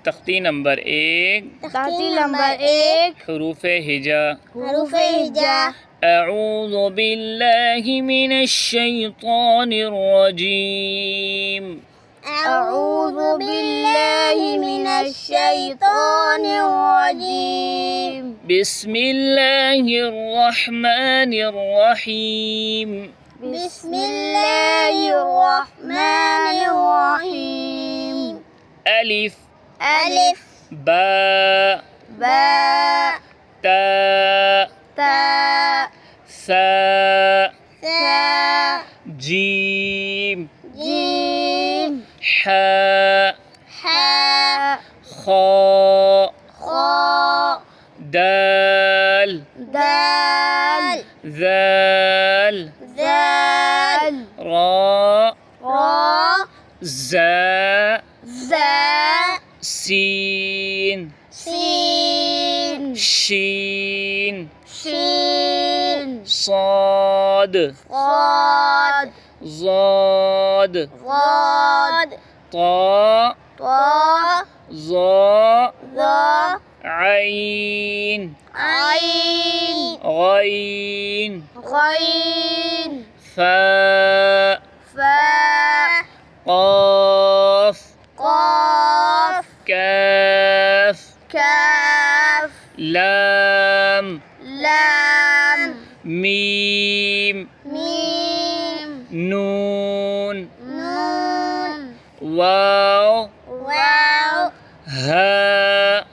तख्ती नंबर 1 हरूफ हिजा। अऊज़ु बिल्लाहि मिनश शैतानिर रजीम। बिस्मिल्लाहिर रहमानिर रहीम। अलिफ बा ता सा जीम हा खा दाल ज़ाल रा ज़ा सीन शीन صاد ضاد طاء ظاء عين غين فاء قاف كاف لام ميم نون واو ها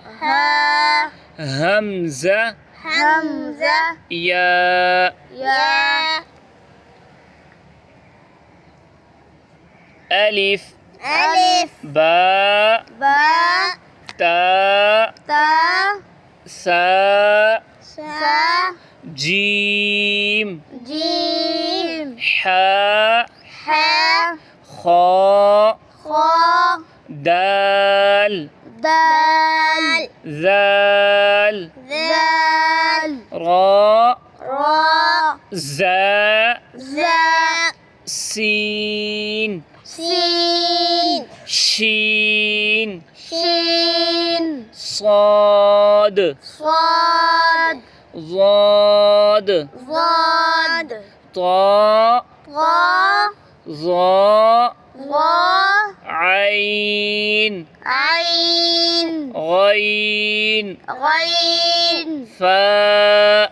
همزة يا ألف با تا سا جيم حا خا دال ذال را زا سين شين صاد ضاد طاء ظاء عين غين فاء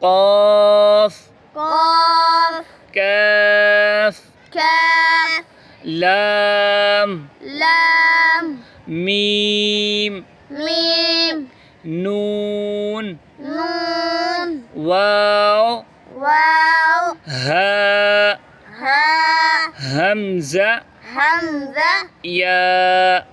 قاف كاف لام ميم نون واو ها همزة يا